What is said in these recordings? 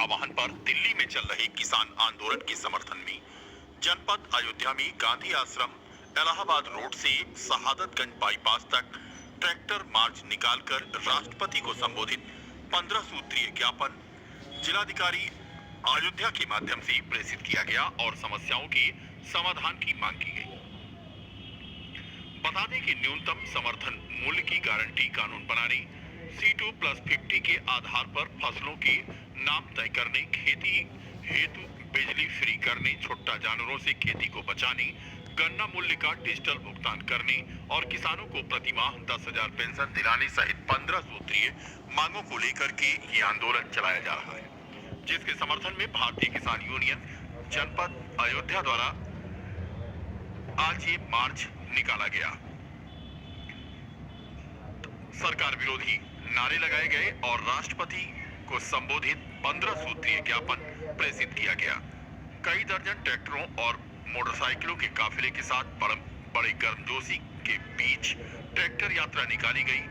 आह्वान पर दिल्ली में चल रहे किसान आंदोलन के समर्थन में जनपद अयोध्या में गांधी आश्रम इलाहाबाद रोड से शहादतगंज बाईपास तक ट्रैक्टर मार्च निकालकर राष्ट्रपति को संबोधित 15 सूत्रीय ज्ञापन जिलाधिकारी अयोध्या के माध्यम से प्रेषित किया गया और समस्याओं के समाधान की मांग की गई। बता दें कि न्यूनतम समर्थन मूल्य की गारंटी कानून बनाने, C2+50 के आधार पर फसलों के नाम तय करने, खेती हेतु बिजली फ्री करने, छुट्टा जानवरों से खेती को बचाने, गन्ना मूल्य का डिजिटल भुगतान करने और किसानों को प्रतिमाह 10,000 पेंशन दिलाने सहित 15 सूत्रीय मांगों को लेकर के ये आंदोलन चलाया जा रहा है, जिसके समर्थन में भारतीय किसान यूनियन जनपद अयोध्या द्वारा आज ये मार्च निकाला गया। सरकार विरोधी नारे लगाए गए और राष्ट्रपति को संबोधित 15 सूत्रीय ज्ञापन प्रेषित किया गया। कई दर्जन ट्रैक्टरों और मोटरसाइकिलों के काफिले के साथ बड़े गर्मजोशी के बीच ट्रैक्टर यात्रा निकाली गई,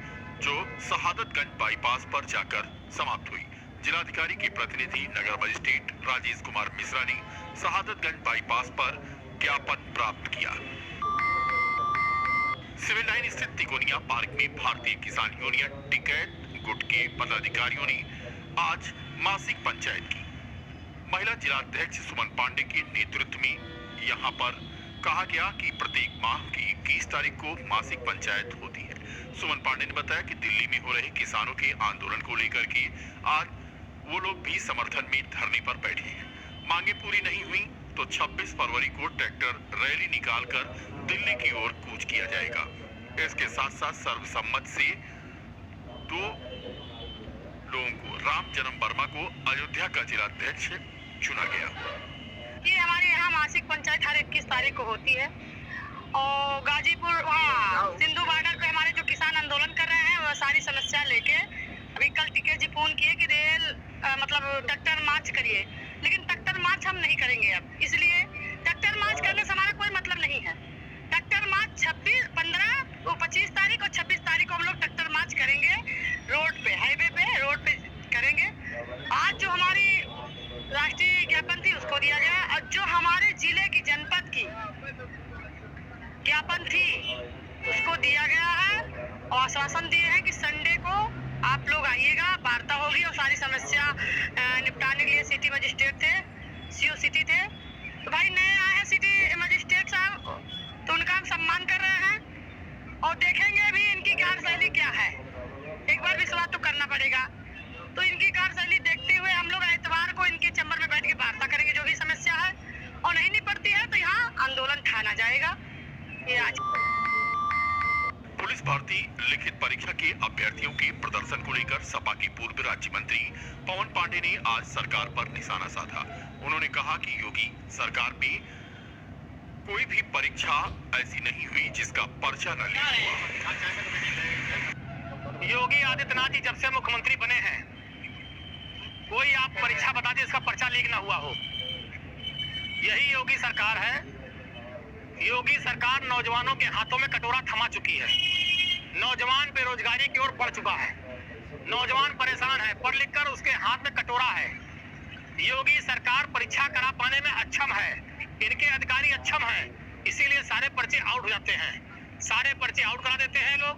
जो शहादतगंज बाईपास पर जाकर समाप्त हुई। जिलाधिकारी के प्रतिनिधि नगर मजिस्ट्रेट राजेश कुमार मिश्रा ने शहादतगंज बाईपास पर ज्ञापन प्राप्त किया। सिविल लाइन स्थित तिकोनिया पार्क में भारतीय किसान यूनियन टिकैत गुट के पदाधिकारियों ने आज मासिक पंचायत की। महिला जिलाध्यक्ष सुमन पांडे के नेतृत्व में यहां पर कहा गया कि प्रत्येक माह की 21 तारीख को मासिक पंचायत होती है। सुमन पांडे ने बताया कि दिल्ली में हो रहे किसानों के आंदोलन को लेकर के आज वो लोग भी समर्थन में धरने पर बैठे हैं। मांगे पूरी नहीं हुई तो 26 फरवरी को ट्रैक्टर रैली निकालकर दिल्ली की ओर कूच किया जाएगा। इसके साथ साथ सर्वसम्मत से 2 लोगों को राम जन्म वर्मा को अयोध्या का जिलाध्यक्ष चुना गया। ये हमारे यहाँ मासिक पंचायत हर 21 तारीख को होती है और गाजीपुर सिंधु बॉर्डर पे हमारे जो किसान आंदोलन कर रहे हैं वो सारी समस्या लेके अभी कल टिकैत जी फोन किए कि रेल मतलब ट्रैक्टर मार्च करिए, लेकिन ट्रैक्टर मार्च हम नहीं करेंगे अब, इसलिए ट्रैक्टर मार्च करने से हमारा कोई मतलब नहीं है। ट्रैक्टर मार्च 25 तारीख और 26 तारीख को हम लोग ट्रैक्टर मार्च करेंगे, रोड पे हाईवे पे रोड पे करेंगे। आज जो हमारी राष्ट्रीय ज्ञापन थी उसको दिया गया और जो हमारे जिले की जनपद की ज्ञापन थी उसको दिया गया है और आश्वासन दिए हैं कि संडे को आप लोग आइएगा, वार्ता होगी और सारी समस्या निपटाने के लिए सिटी मजिस्ट्रेट थे, CO सिटी थे, तो भाई नए आए हैं सिटी मजिस्ट्रेट साहब, तो उनका हम सम्मान कर रहे हैं और देखेंगे भी इनकी कार्यशैली क्या है। एक बार विश्वास तो करना पड़ेगा, तो इनकी कार्यशैली देखते हुए हम लोग इतवार को इनके चैम्बर में बैठ के वार्ता करेंगे जो भी समस्या है, और नहीं निपटती है तो यहाँ आंदोलन ठाना जाएगा। ये आज पुलिस भर्ती लिखित परीक्षा के अभ्यर्थियों के प्रदर्शन को लेकर सपा के पूर्व राज्य मंत्री पवन पांडे ने आज सरकार पर निशाना साधा। उन्होंने कहा कि योगी सरकार में कोई भी परीक्षा ऐसी नहीं हुई जिसका पर्चा न लीक हुआ। योगी आदित्यनाथ जी जब से मुख्यमंत्री बने हैं, कोई आप परीक्षा बता दें इसका पर्चा लीक ना हुआ हो। यही योगी सरकार है। योगी सरकार नौजवानों के हाथों में कटोरा थमा चुकी है। नौजवान बेरोजगारी की ओर बढ़ चुका है। नौजवान परेशान है, पढ़ लिख कर उसके हाथ में कटोरा है। योगी सरकार परीक्षा करा पाने में अक्षम है, इनके अधिकारी अक्षम हैं, इसीलिए सारे पर्चे आउट हो जाते हैं। सारे पर्चे आउट करा देते हैं लोग,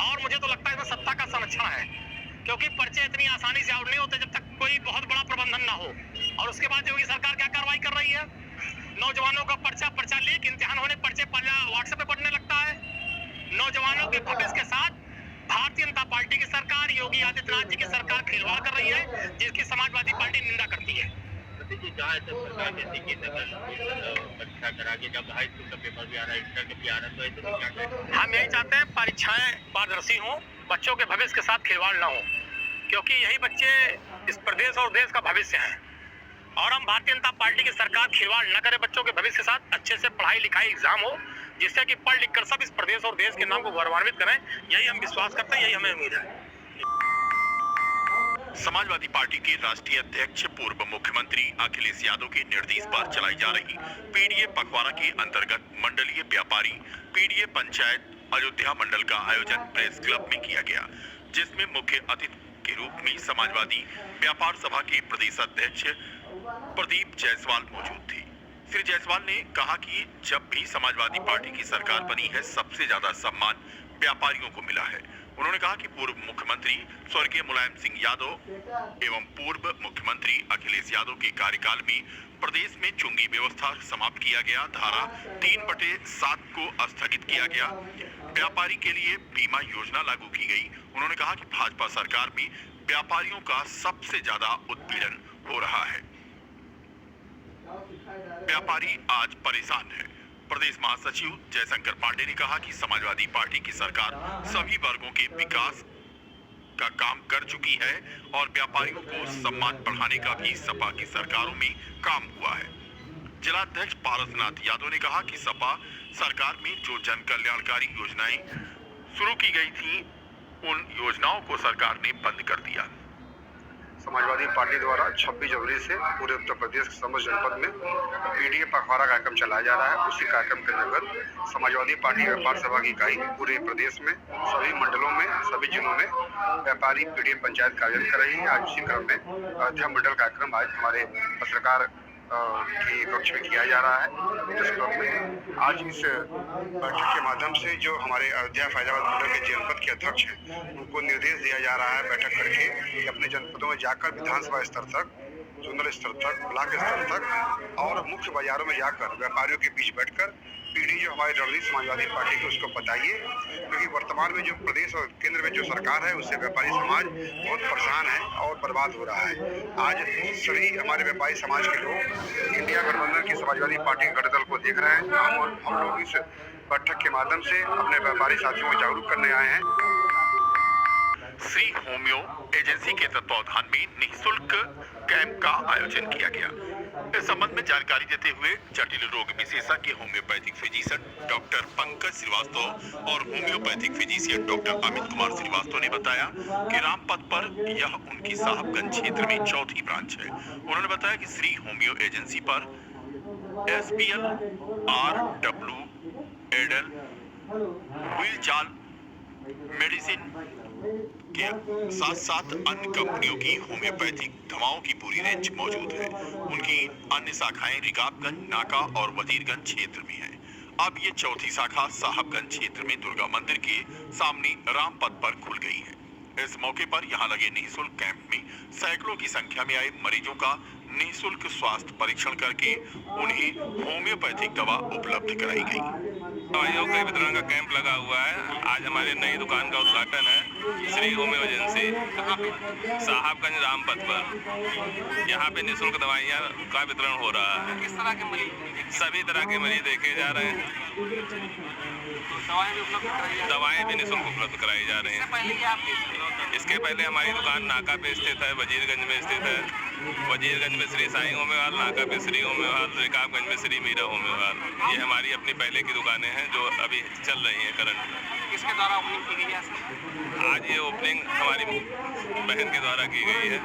और मुझे तो लगता है इसमें सत्ता का संरक्षण है, क्योंकि पर्चे इतनी आसानी से आउट नहीं होते जब तक कोई बहुत बड़ा प्रबंधन ना हो। और उसके बाद योगी सरकार क्या कार्रवाई कर रही है? नौजवानों का पर्चा लीक, इम्तिहान होने पर्चे व्हाट्सएप पे पढ़ने लगता है। नौजवानों के भविष्य के साथ भारतीय जनता पार्टी की सरकार, योगी आदित्यनाथ जी की सरकार खिलवाड़ कर रही है, जिसकी समाजवादी पार्टी निंदा करती है। परीक्षा करा के जब हाई स्कूल का पेपर भी आ रहा है, इंटर का भी आ रहा है, तो ऐसे तो क्या करें? हम यही चाहते हैं परीक्षाएं पारदर्शी हों, बच्चों के भविष्य के साथ खिलवाड़ ना हो, क्योंकि यही बच्चे इस प्रदेश और देश का भविष्य हैं। और हम भारतीय जनता पार्टी की सरकार खिलवाड़ न करे बच्चों के भविष्य के साथ, अच्छे से पढ़ाई लिखाई एग्जाम हो, जिससे कि पढ़ लिख कर सब इस प्रदेश और देश के नाम को गौरवान्वित करें। यही हम विश्वास करते हैं, यही हमें उम्मीद है। समाजवादी पार्टी के राष्ट्रीय अध्यक्ष पूर्व मुख्यमंत्री अखिलेश यादव के निर्देश पर चलाई जा रही पीडीए पखवाड़ा के अंतर्गत मंडलीय व्यापारी पीडीए पंचायत अयोध्या मंडल का आयोजन प्रेस क्लब में किया गया, जिसमें मुख्य अतिथि के रूप में समाजवादी व्यापार सभा के प्रदेश अध्यक्ष प्रदीप जायसवाल मौजूद थे। श्री जायसवाल ने कहा कि जब भी समाजवादी पार्टी की सरकार बनी है, सबसे ज्यादा सम्मान व्यापारियों को मिला है। उन्होंने कहा कि पूर्व मुख्यमंत्री स्वर्गीय मुलायम सिंह यादव एवं पूर्व मुख्यमंत्री अखिलेश यादव के कार्यकाल में प्रदेश में चुंगी व्यवस्था समाप्त किया गया, धारा 3/7 को स्थगित किया गया, व्यापारी के लिए बीमा योजना लागू की गई। उन्होंने कहा कि भाजपा सरकार में व्यापारियों का सबसे ज्यादा उत्पीड़न हो रहा है, व्यापारी आज परेशान है। प्रदेश महासचिव जयशंकर पांडे ने कहा कि समाजवादी पार्टी की सरकार सभी वर्गों के विकास का काम कर चुकी है और व्यापारियों को सम्मान बढ़ाने का भी सपा की सरकारों में काम हुआ है। जिलाध्यक्ष पारसनाथ यादव ने कहा कि सपा सरकार में जो जन कल्याणकारी योजनाएं शुरू की गई थी, उन योजनाओं को सरकार ने बंद कर दिया। समाजवादी पार्टी द्वारा 26 जनवरी से पूरे उत्तर प्रदेश के समस्त जनपद में पीडीए पखवाड़ा कार्यक्रम चलाया जा रहा है। उसी कार्यक्रम के अंतर्गत समाजवादी पार्टी व्यापार सभा की इकाई पूरे प्रदेश में सभी मंडलों में सभी जिलों में व्यापारी पीडीए पंचायत का आयोजन कर रही है। आज उसी क्रम में अयोध्या मंडल कार्यक्रम आज हमारे पत्रकार की कक्ष में किया जा रहा है। इस क्रम में आज इस बैठक के माध्यम से जो हमारे अयोध्या फैजाबाद मंडल के जनपद के अध्यक्ष हैं, उनको निर्देश दिया जा रहा है बैठक करके कि अपने जनपदों में जाकर विधानसभा स्तर तक, जोनल स्तर तक, ब्लॉक स्तर तक और मुख्य बाजारों में जाकर व्यापारियों के बीच बैठकर पीढ़ी जो हमारी रणनीति समाजवादी पार्टी की उसको बताइए, क्योंकि वर्तमान में जो प्रदेश और केंद्र में जो सरकार है उससे व्यापारी समाज बहुत परेशान है और बर्बाद हो रहा है। आज सभी हमारे व्यापारी समाज के लोग इंडिया गठबंधन की समाजवादी पार्टी के घटक दल को देख रहे हैं। हम लोग इस बैठक के माध्यम से अपने व्यापारी साथियों को जागरूक करने आए हैं। श्री होम्यो एजेंसी के तत्वावधान में निःशुल्क कैंप का आयोजन किया गया। इस संबंध में जानकारी देते हुए जटिल रोग विशेषज्ञ homeopathic physician doctor Pankaj Srivastava और homeopathic physician doctor Amit Kumar Srivastava ने बताया कि रामपथ पर यह उनकी साहबगंज क्षेत्र में चौथी ब्रांच है। उन्होंने बताया कि श्री होम्यो एजेंसी पर SPL, RW, एडल, व्हील चाल मेडिसिन के साथ साथ अन्य कंपनियों की होम्योपैथिक दवाओं की पूरी रेंज मौजूद है। उनकी अन्य शाखाएं रिकाबगंज, नाका और वजीरगंज क्षेत्र में है। अब ये चौथी शाखा साहबगंज क्षेत्र में दुर्गा मंदिर के सामने रामपथ पर खुल गई है। इस मौके पर यहाँ लगे निःशुल्क कैंप में सैकड़ों की संख्या में आए मरीजों का निःशुल्क स्वास्थ्य परीक्षण करके उन्हें होम्योपैथिक दवा उपलब्ध कराई गई। दवाइयों के वितरण का कैंप लगा हुआ है। आज हमारे नई दुकान का उद्घाटन है श्री होम्यो एजेंसी साहबगंज रामपथ पर। यहाँ पे निःशुल्क दवाइयाँ का वितरण हो रहा है। किस तरह के मरीज? सभी तरह के मरीज देखे जा रहे हैं। दवाएं भी निःशुल्क उपलब्ध कराई जा रही हैं। इसके पहले हमारी दुकान नाका पे स्थित है, वजीरगंज में स्थित है। वजीरगंज में श्री साईं होम्योहाल, नाका पे श्री होम्योहाल, रिकाबगंज में श्री मीरा होम्योहाल। ये हमारी अपनी पहले की दुकानें हैं जो अभी चल रही हैं करंट। किसके द्वारा ओपनिंग की गई है? आज ये ओपनिंग हमारी बहन के द्वारा की गई है।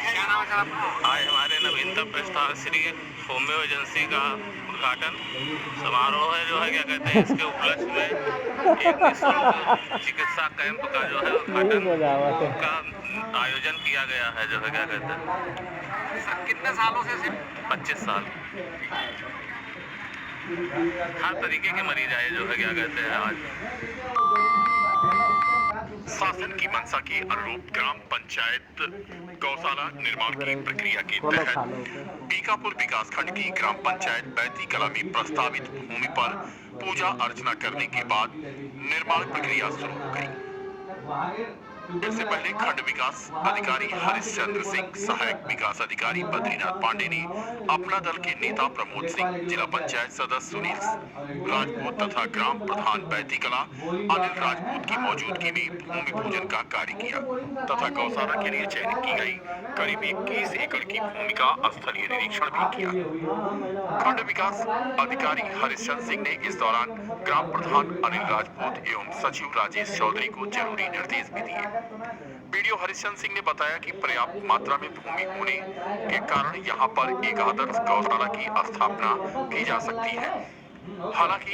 क्या नाम है आपका? आज हमारे नवीनतम प्रस्ताव श्री होम्यो एजेंसी का उद्घाटन समारोह है जो है क्या कहते हैं, इसके उपलक्ष्य में एक निःशुल्क चिकित्सा कैंप का जो है उद्घाटन का आयोजन किया गया है जो है क्या कहते हैं। सर कितने सालों से सिर्फ? 25 साल। हर तरीके के मरीज आए जो है क्या कहते हैं आज। शासन की मंशा के अनुरूप ग्राम पंचायत गौशाला निर्माण की प्रक्रिया के तहत बीकापुर विकास खंड की ग्राम पंचायत बैती कला में प्रस्तावित भूमि पर पूजा अर्चना करने के बाद निर्माण प्रक्रिया शुरू हो गई। इससे पहले खंड विकास अधिकारी हरिश्चंद्र सिंह, सहायक विकास अधिकारी बद्रीनाथ पांडे ने अपना दल के नेता प्रमोद सिंह, जिला पंचायत सदस्य सुनील राजपूत तथा ग्राम प्रधान बैती कला अनिल राजपूत की मौजूदगी में भूमि पूजन का कार्य किया तथा गौशाला के लिए चयनित की गई करीब 21 एकड़ की भूमि का स्थलीय निरीक्षण भी किया। खंड विकास अधिकारी हरिश्चंद्र सिंह ने इस दौरान ग्राम प्रधान अनिल राजपूत एवं सचिव राजेश चौधरी को जरूरी निर्देश भी दिए। वीडियो हरिश्चंद्र सिंह ने बताया कि पर्याप्त मात्रा में भूमि होने के कारण यहां पर एक आदर्श गौशाला की स्थापना की जा सकती है। हालांकि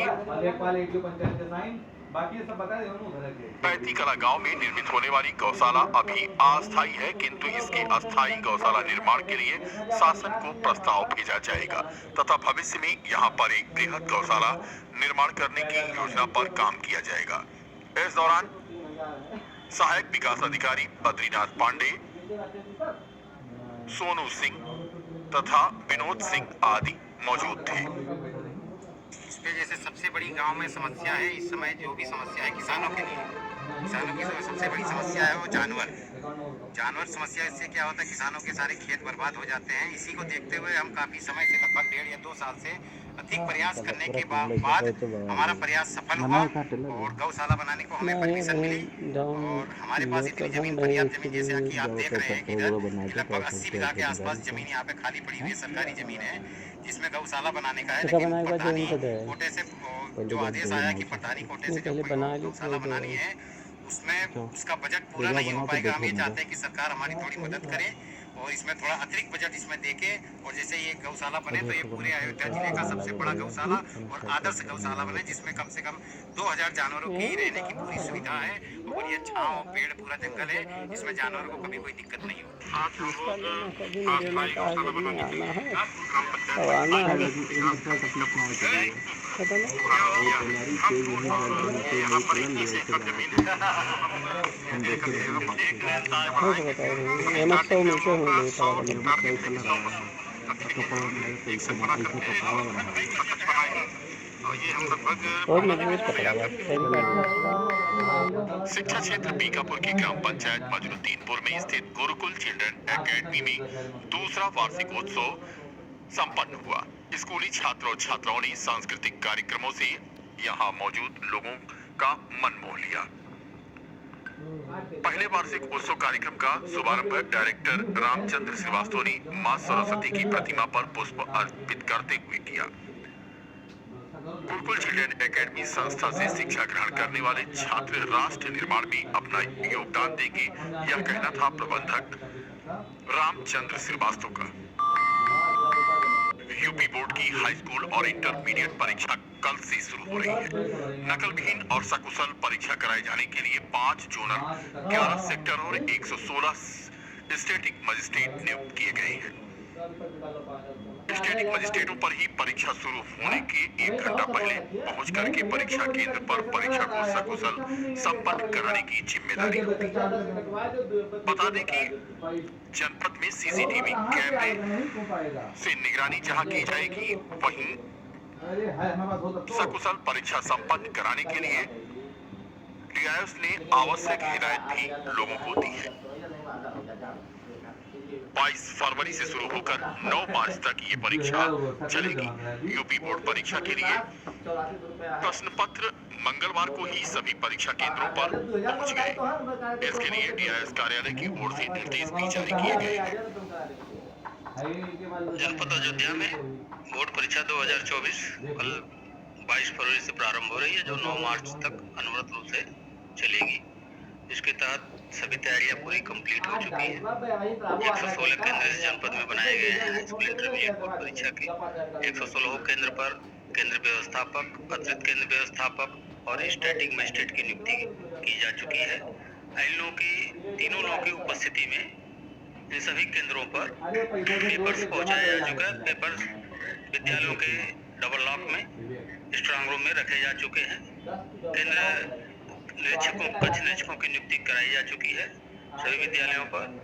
बाकी ये सब बता दे हम उधर के पैती कला गांव में निर्मित होने वाली गौशाला अभी अस्थायी है, किंतु इसके अस्थायी गौशाला निर्माण के लिए शासन को प्रस्ताव भेजा जाएगा तथा भविष्य में यहां पर एक बृहद गौशाला निर्माण करने की योजना पर काम किया जाएगा। इस दौरान सहायक विकास अधिकारी बद्रीनाथ पांडे, सोनू सिंह तथा विनोद सिंह आदि मौजूद थे। इस पे जैसे सबसे बड़ी गांव में समस्या है इस समय, जो भी समस्या है किसानों के लिए, किसानों की सबसे बड़ी समस्या है वो जानवर समस्या। इससे क्या होता है, किसानों के सारे खेत बर्बाद हो जाते हैं। इसी को देखते हुए हम काफ़ी समय से, लगभग 1.5 या 2 साल से अधिक प्रयास करने के बाद हमारा प्रयास सफल हुआ और गौशाला बनाने को हमें परमिशन मिली। और हमारे पास इतनी जमीन, पर्याप्त जमीन, जैसे कि आप देख रहे हैं कि इधर लगभग 80 बीघा के आसपास जमीन यहाँ पे खाली पड़ी हुई है, सरकारी जमीन है जिसमें गौशाला बनाने का है। लेकिन प्रधानी कोटे से जो आदेश आया कि प्रधानी कोटे से जो गौशाला बनानी है उसमें उसका बजट पूरा नहीं हो पाएगा। हम ये चाहते हैं कि सरकार हमारी थोड़ी मदद करे और इसमें थोड़ा अतिरिक्त बजट इसमें देके, और जैसे ये गौशाला बने तो ये पूरे अयोध्या जिले का सबसे बड़ा गौशाला और आदर्श गौशाला बने, जिसमें कम से कम 2000 जानवरों की रहने की पूरी सुविधा है और बढ़िया छांव, पेड़, पूरा जंगल है, इसमें जानवरों को कभी कोई दिक्कत नहीं होती। शिक्षा क्षेत्र बीकापुर की ग्राम पंचायत मजरुद्दीनपुर में स्थित गुरुकुल चिल्ड्रन एकेडमी में दूसरा वार्षिकोत्सव संपन्न हुआ। स्कूली छात्र और छात्राओं ने सांस्कृतिक कार्यक्रमों से यहां मौजूद लोगों का मन मोह लिया। पहले वार्षिक उत्सव कार्यक्रम का शुभारंभ डायरेक्टर रामचंद्र श्रीवास्तव ने मां सरस्वती की प्रतिमा पर पुष्प अर्पित करते हुए किया। गुरुकुल चिल्ड्रन एकेडमी संस्था से शिक्षा ग्रहण करने वाले छात्र राष्ट्र निर्माण में अपना योगदान देंगे, यह कहना था प्रबंधक रामचंद्र श्रीवास्तव का। यूपी बोर्ड की हाई स्कूल और इंटरमीडिएट परीक्षा कल से शुरू हो रही है। नकलविहीन और सकुशल परीक्षा कराए जाने के लिए 5 जोनल, 11 सेक्टर और 116 स्टैटिक मजिस्ट्रेट नियुक्त किए गए हैं। स्टैटिक मजिस्ट्रेटों पर ही परीक्षा शुरू होने के 1 घंटा पहले पहुंच करके परीक्षा केंद्र पर परीक्षा को सकुशल संपन्न कराने की जिम्मेदारी होगी। बता दें कि जनपद में सीसीटीवी कैमरे से निगरानी जहां की जाएगी, वहीं सकुशल परीक्षा संपन्न कराने के लिए डीआईएस ने आवश्यक हिदायत भी लोगों को दी है। 22 फरवरी से शुरू होकर 9 मार्च तक ये परीक्षा चलेगी। यूपी बोर्ड परीक्षा के लिए प्रश्न पत्र मंगलवार को ही सभी परीक्षा केंद्रों पर पहुंच गए। इसके लिए डीआईएस कार्यालय की ओर से निर्देश भी जारी किए गए हैं। जनपद अयोध्या में बोर्ड परीक्षा 2024 कल 22 फरवरी से प्रारंभ हो रही है, जो 9 मार्च तक अनवरत रूप से चलेगी। इसके तहत सभी तैयारियां पूरी कंप्लीट हो चुकी हैं। 116 केंद्र इस जनपद में बनाए गए हैं स्कूल इंटरमीडिएट बोर्ड परीक्षा के। 116 केंद्र पर केंद्र व्यवस्थापक, अतिरिक्त केंद्र व्यवस्थापक और स्टैटिक मजिस्ट्रेट की नियुक्ति की जा चुकी है। इन लोगों की, तीनों लोगों की उपस्थिति में इन सभी केंद्रों पर पेपर्स पहुंचाया जा चुका है। पेपर्स विद्यालयों के डबल लॉक में स्ट्रांग रूम में रखे जा चुके हैं। केंद्र निरीक्षकों, कक्ष निरीक्षकों की नियुक्ति कराई जा चुकी है सभी विद्यालयों पर।